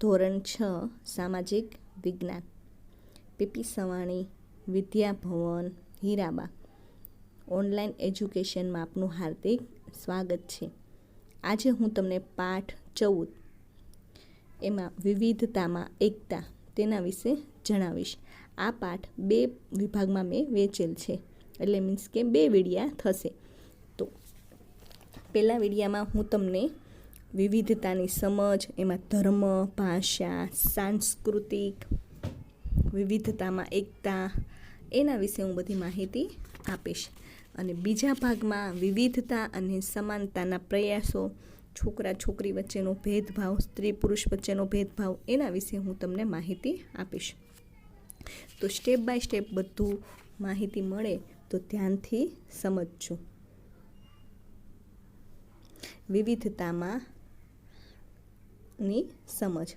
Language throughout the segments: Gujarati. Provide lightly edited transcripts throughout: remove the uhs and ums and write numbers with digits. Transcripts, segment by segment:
ધોરણ 6 સામાજિક વિજ્ઞાન પીપી સવાણી વિદ્યાભવન હીરાબા ઓનલાઈન એજ્યુકેશનમાં આપનું હાર્દિક સ્વાગત છે. આજે હું તમને પાઠ 14 એમાં વિવિધતામાં એકતા તેના વિશે જણાવીશ. આ પાઠ 2 વિભાગમાં મેં વેચેલ છે, એટલે મીન્સ કે 2 વિડિયા થશે. તો પહેલા વિડિયામાં હું તમને વિવિધતાની સમજ, એમાં ધર્મ, ભાષા, સાંસ્કૃતિક, વિવિધતામાં એકતા, એના વિશે હું બધી માહિતી આપીશ. અને બીજા ભાગમાં વિવિધતા અને સમાનતાના પ્રયાસો, છોકરા છોકરી વચ્ચેનો ભેદભાવ, સ્ત્રી પુરુષ વચ્ચેનો ભેદભાવ, એના વિશે હું તમને માહિતી આપીશ. તો સ્ટેપ બાય સ્ટેપ બધું માહિતી મળે તો ધ્યાનથી સમજજો. વિવિધતામાં ની સમજ.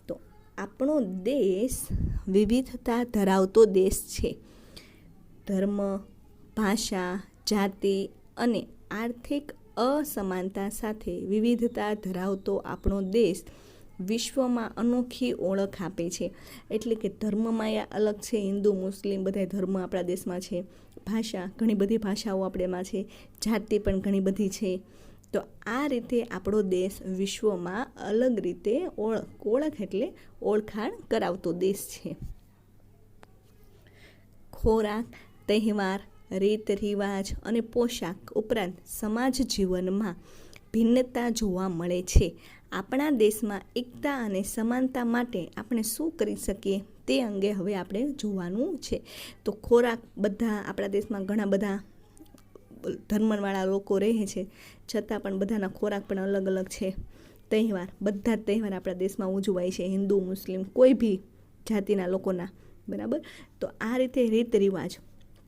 તો આપણો દેશ વિવિધતા ધરાવતો દેશ છે. ધર્મ, ભાષા, જાતિ અને આર્થિક અસમાનતા સાથે વિવિધતા ધરાવતો આપણો દેશ વિશ્વમાં અનોખી ઓળખ આપે છે. એટલે કે ધર્મમાં અલગ છે, હિન્દુ મુસ્લિમ બધા ધર્મ આપણા દેશમાં છે. ભાષા, ઘણી બધી ભાષાઓ આપણેમાં છે. જાતિ પણ ઘણી બધી છે. તો આ રીતે આપણો દેશ વિશ્વમાં અલગ રીતે ઓળખ એટલે ઓળખાણ કરાવતો દેશ છે. ખોરાક, તહેવાર, રીત રિવાજ અને પોશાક ઉપરાંત સમાજ જીવનમાં ભિન્નતા જોવા મળે છે. આપણા દેશમાં એકતા અને સમાનતા માટે આપણે શું કરી શકીએ તે અંગે હવે આપણે જોવાનું છે. તો ખોરાક, બધા આપણા દેશમાં ઘણા બધા ધર્મવાળા લોકો રહે છે, છતાં પણ બધાના ખોરાક પણ અલગ અલગ છે. તહેવાર, બધા જ તહેવાર આપણા દેશમાં ઉજવાય છે, હિન્દુ મુસ્લિમ કોઈ બી જાતિના લોકોના, બરાબર. તો આ રીતે રીત રિવાજ,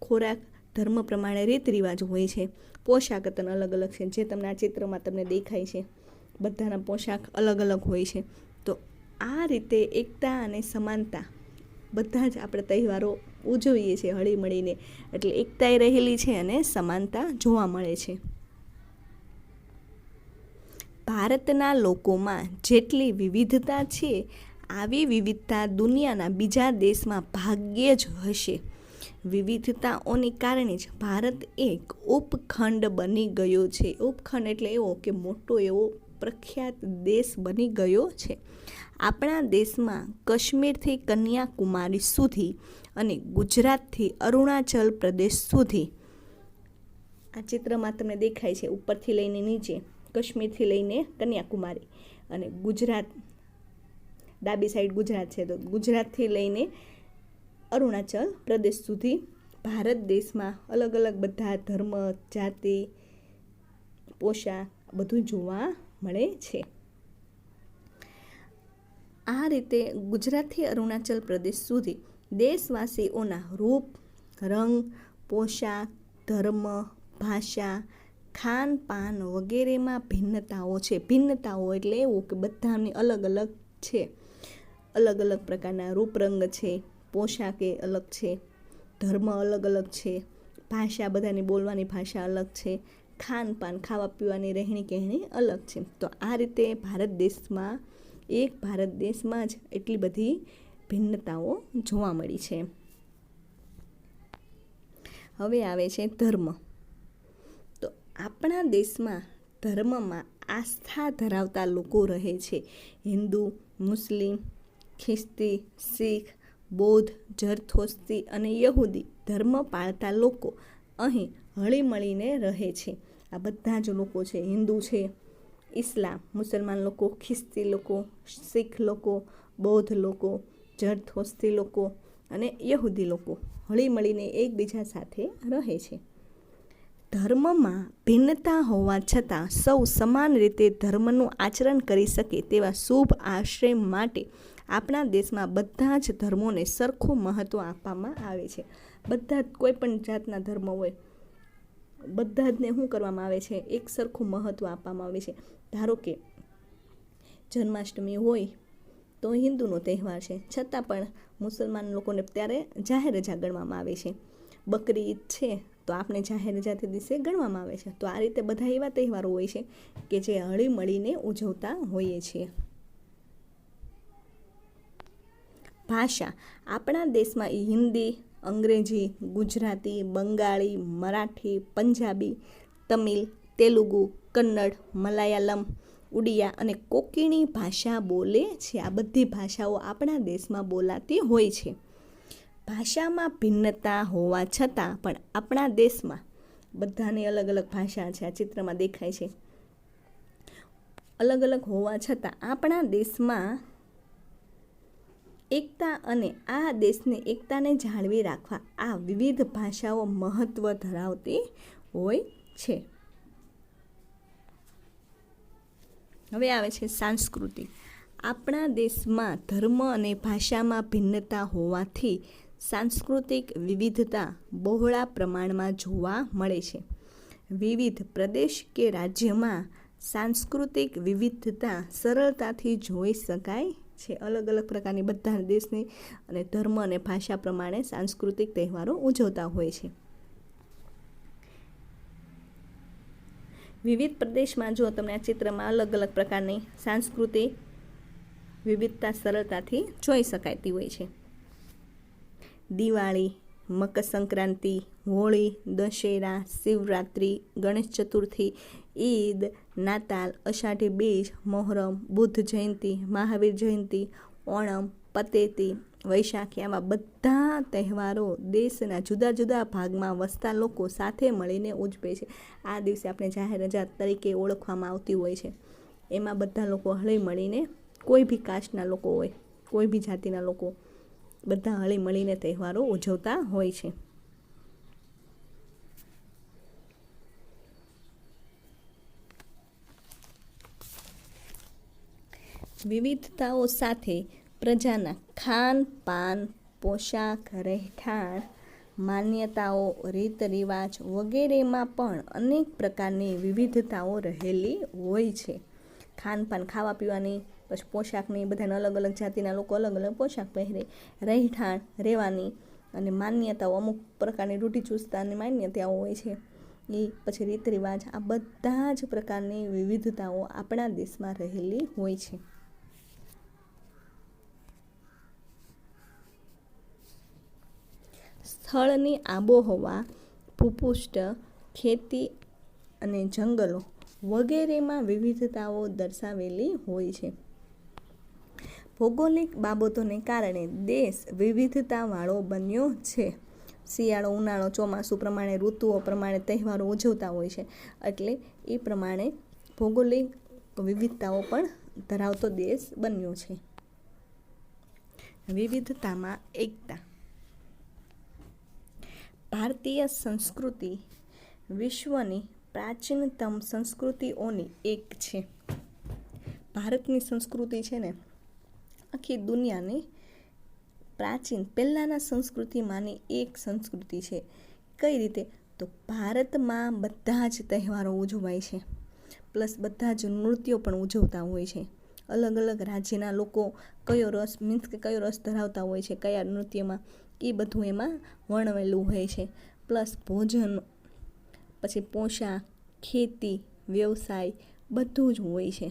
ખોરાક, ધર્મ પ્રમાણે રીત રિવાજ હોય છે. પોશાક પણ અલગ અલગ છે, જે તમને આ ચિત્રમાં તમને દેખાય છે, બધાના પોશાક અલગ અલગ હોય છે. તો આ રીતે એકતા અને સમાનતા, બધા જ આપણે તહેવારો ઉજવીએ છીએ હળી મળીને, એટલે એકતાએ રહેલી છે અને સમાનતા જોવા મળે છે. ભારતના લોકોમાં જેટલી વિવિધતા છે, આવી વિવિધતા દુનિયાના બીજા દેશમાં ભાગ્યે જ હશે. વિવિધતાઓને કારણે જ ભારત એક ઉપખંડ બની ગયો છે. ઉપખંડ એટલે એવો કે મોટો એવો પ્રખ્યાત દેશ બની ગયો છે. આપણા દેશમાં કાશ્મીરથી કન્યાકુમારી સુધી અને ગુજરાતથી અરુણાચલ પ્રદેશ સુધી, આ ચિત્રમાં તમને દેખાય છે, ઉપરથી લઈને નીચે કાશ્મીરથી લઈને કન્યાકુમારી, અને ગુજરાત ડાબી સાઈડ ગુજરાત છે, તો ગુજરાતથી લઈને અરુણાચલ પ્રદેશ સુધી ભારત દેશમાં અલગ અલગ બધા ધર્મ, જાતિ, પોશાક બધું જોવા મળે છે. આ રીતે ગુજરાતથી અરુણાચલ પ્રદેશ સુધી દેશવાસીઓના રૂપ, રંગ, પોશાક, ધર્મ, ભાષા, ખાનપાન વગેરેમાં ભિન્નતાઓ છે. ભિન્નતાઓ એટલે એવું કે બધાની અલગ અલગ છે. અલગ અલગ પ્રકારના રૂપ રંગ છે, પોશાક એ અલગ છે, ધર્મ અલગ અલગ છે, ભાષા બધાની બોલવાની ભાષા અલગ છે, ખાનપાન ખાવા પીવાની રહેણી કહેણી અલગ છે. તો આ રીતે ભારત દેશમાં ભારત દેશમાં જ એટલી બધી ભિન્નતાઓ જોવા મળી છે. હવે આવે છે ધર્મ. તો આપણા દેશમાં ધર્મમાં આસ્થા ધરાવતા લોકો રહે છે. હિન્દુ, મુસ્લિમ, ખ્રિસ્તી, શીખ, બૌદ્ધ, જરથોસ્તી અને યહૂદી ધર્મ પાળતા લોકો અહીં હળી મળીને રહે છે. આ બધા જ લોકો છે. હિન્દુ છે, ઇસ્લામ, મુસલમાન લોકો, ખ્રિસ્તી લોકો, શીખ લોકો, બૌદ્ધ લોકો, જરથોસ્તી લોકો અને યહૂદી લોકો હળી મળીને એકબીજા સાથે રહે છે. ધર્મમાં ભિન્નતા હોવા છતાં સૌ સમાન રીતે ધર્મનું આચરણ કરી શકે તેવા શુભ આશય માટે આપણા દેશમાં બધા જ ધર્મોને સરખું મહત્ત્વ આપવામાં આવે છે. બધા જ કોઈ પણ જાતના ધર્મ હોય, બધા જને શું કરવામાં આવે છે, એક સરખું મહત્ત્વ આપવામાં આવે છે. ધારો કે જન્માષ્ટમી હોય તો હિન્દુનો તહેવાર છે, છતાં પણ મુસલમાન લોકોને ત્યારે જાહેર રજા ગણવામાં આવે છે. બકરી ઈદ છે તો આપણે જાહેર રજાથી દિવસે ગણવામાં આવે છે. તો આ રીતે બધા એવા તહેવારો હોય છે કે જે હળી મળીને ઉજવતા હોઈએ છીએ. ભાષા આપણા દેશમાં હિન્દી, અંગ્રેજી, ગુજરાતી, બંગાળી, મરાઠી, પંજાબી, તમિલ, તેલુગુ, કન્નડ, મલાયાલમ, ઉડિયા અને કોંકણી ભાષા બોલે છે. આ બધી ભાષાઓ આપણા દેશમાં બોલાતી હોય છે. ભાષામાં ભિન્નતા હોવા છતાં પણ આપણા દેશમાં બધાની અલગ અલગ ભાષા છે. આ ચિત્રમાં દેખાય છે. અલગ અલગ હોવા છતાં આપણા દેશમાં એકતા અને આ દેશની એકતાને જાળવી રાખવા આ વિવિધ ભાષાઓ મહત્વ ધરાવતી હોય છે. હવે આવે છે સાંસ્કૃતિક. આપણા દેશમાં ધર્મ અને ભાષામાં ભિન્નતા હોવાથી સાંસ્કૃતિક વિવિધતા બહોળા પ્રમાણમાં જોવા મળે છે. વિવિધ પ્રદેશ કે રાજ્યમાં સાંસ્કૃતિક વિવિધતા સરળતાથી જોઈ શકાય છે. અલગ અલગ પ્રકારની બધા દેશની અને ધર્મ અને ભાષા પ્રમાણે સાંસ્કૃતિક તહેવારો ઉજવતા હોય છે. વિવિધ પ્રદેશમાં જો તમને આ ચિત્રમાં અલગ અલગ પ્રકારની સાંસ્કૃતિક વિવિધતા સરળતાથી જોઈ શકાતી હોય છે. દિવાળી, મકર સંક્રાંતિ, હોળી, દશેરા, શિવરાત્રિ, ગણેશ ચતુર્થી, ઈદ, નાતાલ, અષાઢી બીજ, મોહરમ, બુદ્ધ જયંતિ, મહાવીર જયંતિ, ઓણમ, પતેતી, વૈશાખી આવા બધા તહેવારો દેશના જુદા જુદા ભાગમાં વસતા લોકો સાથે મળીને ઉજવે છે. આ દિવસે આપણે જાહેર રજા તરીકે ઓળખવામાં આવતી હોય છે. એમાં બધા લોકો હળી મળીને, કોઈ બી કાસ્ટના લોકો હોય, કોઈ બી જાતિના લોકો, બધા હળી મળીને તહેવારો ઉજવતા હોય છે. વિવિધતાઓ સાથે પ્રજાના ખાન પાન, પોશાક, રહેઠાણ, માન્યતાઓ, રીત રિવાજ વગેરેમાં પણ અનેક પ્રકારની વિવિધતાઓ રહેલી હોય છે. ખાનપાન, ખાવા પીવાની, પછી પોશાકની, બધાને અલગ અલગ જાતિના લોકો અલગ અલગ પોશાક પહેરે. રહેઠાણ, રહેવાની અને માન્યતાઓ, અમુક પ્રકારની રૂઢિચુસ્તતાની માન્યતાઓ હોય છે. એ પછી રીત રિવાજ, આ બધા જ પ્રકારની વિવિધતાઓ આપણા દેશમાં રહેલી હોય છે. સ્થળની આબોહવા, ભૂપૃષ્ઠ, ખેતી અને જંગલો વગેરેમાં વિવિધતાઓ દર્શાવેલી હોય છે. ભૌગોલિક બાબતોને કારણે દેશ વિવિધતાવાળો બન્યો છે. શિયાળો, ઉનાળો, ચોમાસું પ્રમાણે ઋતુઓ પ્રમાણે તહેવારો ઉજવતા હોય છે. એટલે એ પ્રમાણે ભૌગોલિક વિવિધતાઓ પણ ધરાવતો દેશ બન્યો છે. વિવિધતામાં એકતા. ભારતીય સંસ્કૃતિ વિશ્વની પ્રાચીનતમ સંસ્કૃતિઓની એક છે. ભારતની સંસ્કૃતિ છે ને આખી દુનિયાની પ્રાચીન પહેલાંના સંસ્કૃતિમાંની એક સંસ્કૃતિ છે. કઈ રીતે? તો ભારતમાં બધા જ તહેવારો ઉજવાય છે, પ્લસ બધા જ નૃત્યો પણ ઉજવતા હોય છે. અલગ અલગ રાજ્યના લોકો કયો રસ કયો રસ ધરાવતા હોય છે, કયા નૃત્યમાં, એ બધું એમાં વર્ણવેલું હોય છે. પ્લસ ભોજન, પછી પોશાક, ખેતી, વ્યવસાય બધું જ હોય છે.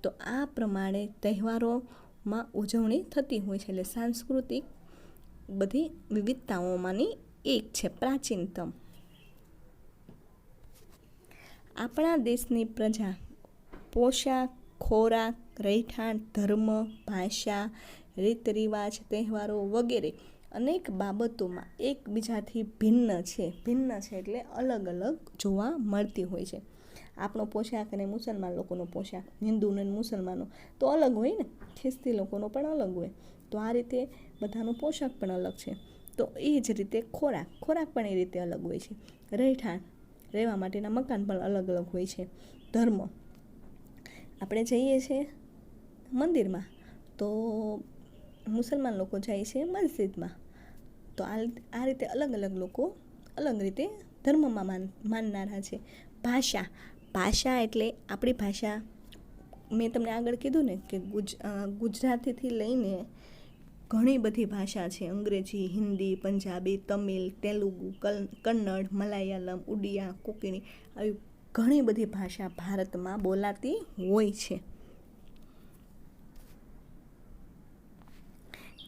તો આ પ્રમાણે તહેવારોમાં ઉજવણી થતી હોય છે. એટલે સાંસ્કૃતિક બધી વિવિધતાઓમાંની એક છે, પ્રાચીનતમ. આપણા દેશની પ્રજા પોશાક, ખોરાક, રહેઠાણ, ધર્મ, ભાષા, રીત રિવાજ, તહેવારો વગેરે અનેક બાબતોમાં એકબીજાથી ભિન્ન છે. ભિન્ન છે એટલે અલગ અલગ જોવા મળતી હોય છે. આપણો પોશાક અને મુસલમાન લોકોનો પોશાક, હિન્દુ અને મુસલમાનો તો અલગ હોય ને, ખ્રિસ્તી લોકોનો પણ અલગ હોય. તો આ રીતે બધાનો પોશાક પણ અલગ છે. તો એ જ રીતે ખોરાક પણ એ રીતે અલગ હોય છે. રહેઠાણ, રહેવા માટેના મકાન પણ અલગ અલગ હોય છે. ધર્મ, આપણે જઈએ છીએ મંદિરમાં તો મુસલમાન લોકો જાય છે મસ્જિદમાં. તો આ રીતે અલગ અલગ લોકો અલગ રીતે ધર્મમાં માનનારા છે. ભાષા એટલે આપણી ભાષા, મેં તમને આગળ કીધું ને કે ગુજરાતીથી લઈને ઘણી બધી ભાષા છે. અંગ્રેજી, હિન્દી, પંજાબી, તમિલ, તેલુગુ, કન્નડ, મલાયાલમ, ઉડિયા, કોંકણી આવી ઘણી બધી ભાષા ભારતમાં બોલાતી હોય છે.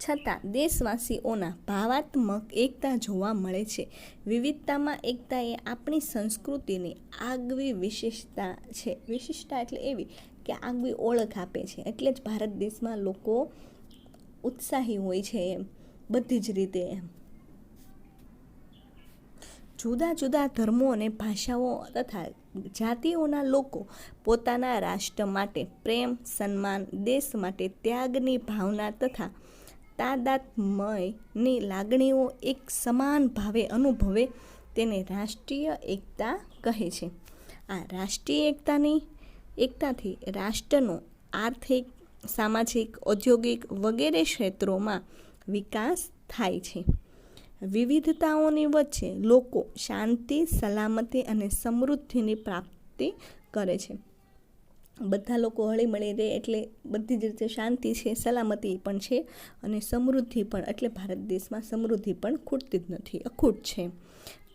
છતાં દેશવાસીઓના ભાવાત્મક એકતા જોવા મળે છે. વિવિધતામાં એકતા એ આપણી સંસ્કૃતિની આગવી વિશેષતા છે. વિશિષ્ટતા એટલે એવી કે આગવી ઓળખ આપે છે. એટલે જ ભારત દેશમાં લોકો ઉત્સાહી હોય છે એમ બધી જ રીતે એમ. જુદા જુદા ધર્મો અને ભાષાઓ તથા જાતિઓના લોકો પોતાના રાષ્ટ્ર માટે પ્રેમ, સન્માન, દેશ માટે ત્યાગની ભાવના તથા તાદાત્મ્યની લાગણીઓ એક સમાન ભાવે અનુભવે તેને રાષ્ટ્રીય એકતા કહે છે. આ રાષ્ટ્રીય એકતાથી રાષ્ટ્રનો આર્થિક, સામાજિક, ઔદ્યોગિક વગેરે ક્ષેત્રોમાં વિકાસ થાય છે. વિવિધતાઓની વચ્ચે લોકો શાંતિ, સલામતી અને સમૃદ્ધિની પ્રાપ્તિ કરે છે. બધા લોકો હળીમળી રહે એટલે બધી જ રીતે શાંતિ છે, સલામતી પણ છે અને સમૃદ્ધિ પણ. એટલે ભારત દેશમાં સમૃદ્ધિ પણ ખૂટતી જ નથી, અખૂટ છે.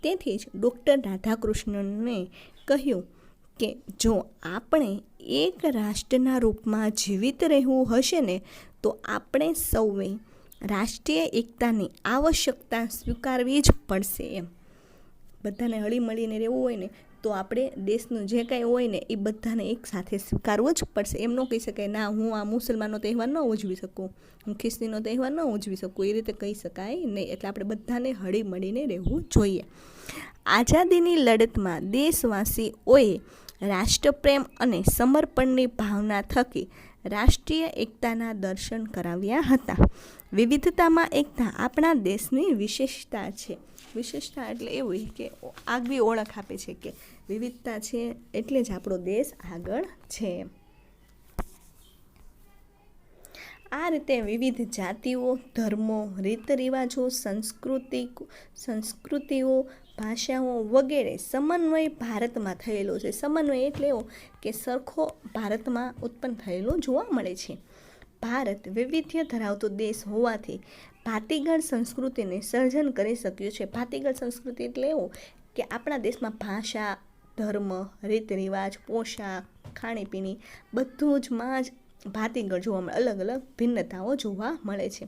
તેથી જ ડૉક્ટર રાધાકૃષ્ણને કહ્યું કે જો આપણે એક રાષ્ટ્રના રૂપમાં જીવિત રહેવું હશે ને તો આપણે સૌએ રાષ્ટ્રીય એકતાની આવશ્યકતા સ્વીકારવી જ પડશે એમ. બધાને હળીમળીને રહેવું હોય ને તો આપણે દેશનું જે કાંઈ હોય ને એ બધાને એક સાથે સ્વીકારવું જ પડશે. એમ ન કહી શકાય ના હું આ મુસલમાનનો તહેવાર ન ઉજવી શકું, હું ખ્રિસ્તીનો તહેવાર ન ઉજવી શકું, એ રીતે કહી શકાય નહીં. એટલે આપણે બધાને હળીમળીને રહેવું જોઈએ. આઝાદીની લડતમાં દેશવાસીઓએ રાષ્ટ્રપ્રેમ અને સમર્પણની ભાવના થકી રાષ્ટ્રીય એકતાના દર્શન કરાવ્યા હતા. વિવિધતામાં એકતા આપણા દેશની વિશેષતા છે. વિશેષતા એટલે એવું કે આગવી ઓળખ આપે છે કે વિવિધતા છે એટલે જ આપણો દેશ આગળ છે. આ રીતે વિવિધ જાતિઓ, ધર્મો, રીત રિવાજો, સંસ્કૃતિઓ, ભાષાઓ વગેરે સમન્વય ભારતમાં થયેલો છે. સમન્વય એટલે એવો કે સરખો ભારતમાં ઉત્પન્ન થયેલો જોવા મળે છે. ભારત વૈવિધ્ય ધરાવતો દેશ હોવાથી ભાતીગળ સંસ્કૃતિને સર્જન કરી શક્યું છે. ભાતીગળ સંસ્કૃતિ એટલે એવું કે આપણા દેશમાં ભાષા, ધર્મ, રીત રિવાજ, પોશાક, ખાણીપીણી બધું જ માં જ ભાતીગળ જોવા મળે, અલગ અલગ ભિન્નતાઓ જોવા મળે છે.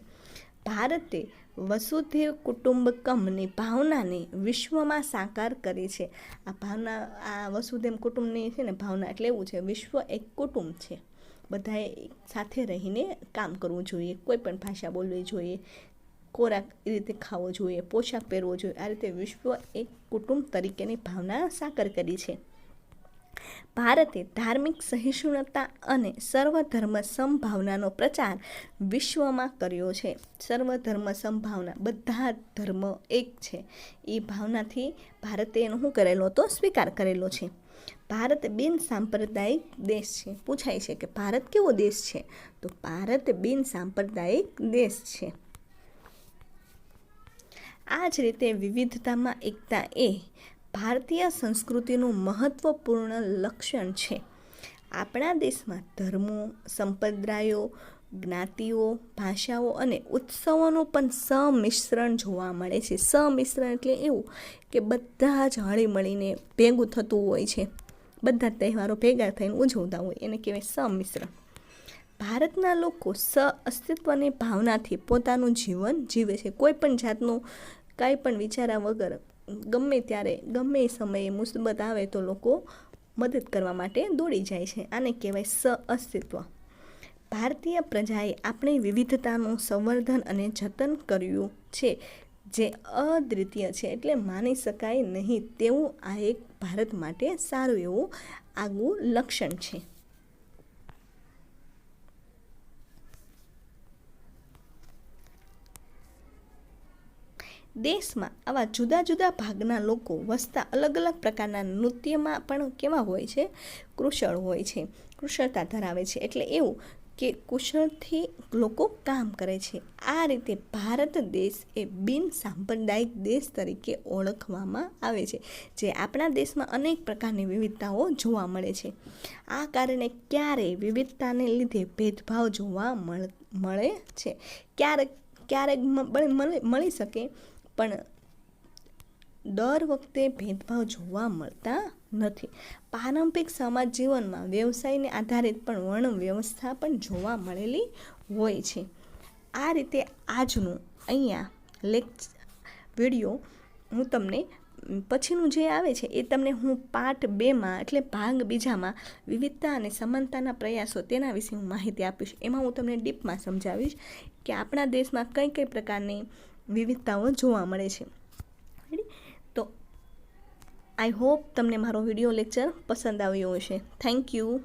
ભારતે વસુધૈવ કુટુંબકમની ભાવનાને વિશ્વમાં સાકાર કરી છે. આ ભાવના, આ વસુધૈવ કુટુંબની છે ને ભાવના એટલે એવું છે વિશ્વ એક કુટુંબ છે. બધાએ સાથે રહીને કામ કરવું જોઈએ, કોઈ પણ ભાષા બોલવી જોઈએ, ખોરાક એ રીતે ખાવો જોઈએ, પોશાક પહેરવો જોઈએ. આ રીતે વિશ્વ એક કુટુંબ તરીકેની ભાવના સાકાર કરી છે. ભારતે ધાર્મિક સહિષ્ણુતા અને સર્વધર્મ સમભાવનાનો પ્રચાર વિશ્વમાં કર્યો છે. સર્વધર્મ સમભાવના, બધા ધર્મ એક છે, એ ભાવનાથી ભારતે એનો શું કરેલો હતો? સ્વીકાર કરેલો છે. ભારત બિન સાંપ્રદાયિક દેશ છે. પૂછાય છે કે ભારત કેવો દેશ છે? તો ભારત બિન સાંપ્રદાયિક દેશ છે. આ જ રીતે વિવિધતામાં એકતા એ ભારતીય સંસ્કૃતિનું મહત્વપૂર્ણ લક્ષણ છે. આપણા દેશમાં ધર્મો, સંપ્રદાયો, જ્ઞાતિઓ, ભાષાઓ અને ઉત્સવોનું પણ સંમિશ્રણ જોવા મળે છે. સંમિશ્રણ એટલે એવું કે બધા જ હળીમળીને ભેગું થતું હોય છે, બધા તહેવારો ભેગા થઈને ઉજવતા હોય, એને કહેવાય સંમિશ્રણ. ભારતના લોકો અસ્તિત્વની ભાવનાથી પોતાનું જીવન જીવે છે. કોઈ પણ જાતનું કાંઈ પણ વિચાર્યા વગર ગમે ત્યારે, ગમે સમયે મુસીબત આવે તો લોકો મદદ કરવા માટે દોડી જાય છે. આને કહેવાય અસ્તિત્વ. ભારતીય પ્રજાએ આપણી વિવિધતાનું સંવર્ધન અને જતન કર્યું છે, જે અદ્વિતીય છે. એટલે માની શકાય નહીં તેવું આ એક ભારત માટે સારું એવું આગવું લક્ષણ છે. દેશમાં આવા જુદા જુદા ભાગના લોકો વસતા અલગ અલગ પ્રકારના નૃત્યમાં પણ કેવા હોય છે? કુશળ હોય છે, કુશળતા ધરાવે છે. એટલે એવું કે કુશળથી લોકો કામ કરે છે. આ રીતે ભારત દેશ એ બિન સાંપ્રદાયિક દેશ તરીકે ઓળખવામાં આવે છે. જે આપણા દેશમાં અનેક પ્રકારની વિવિધતાઓ જોવા મળે છે. આ કારણે ક્યારેય વિવિધતાને લીધે ભેદભાવ જોવા મળે છે. ક્યારેક મળી શકે, પણ દર વખતે ભેદભાવ જોવા મળતા નથી. પારંપરિક સમાજ જીવનમાં વ્યવસાયને આધારિત પણ વર્ણ વ્યવસ્થા પણ જોવા મળેલી હોય છે. આ રીતે આજનું અહીંયા વિડીયો હું તમને પછીનું જે આવે છે એ તમને હું પાર્ટ 2માં એટલે ભાગ બીજામાં વિવિધતા અને સમાનતાના પ્રયાસો તેના વિશે હું માહિતી આપીશ. એમાં હું તમને ડીપમાં સમજાવીશ કે આપણા દેશમાં કઈ કઈ પ્રકારની વિવિધતાઓ જોવા મળે છે. તો આઈ હોપ તમને મારો વિડીયો લેક્ચર પસંદ આવ્યો હશે. Thank you.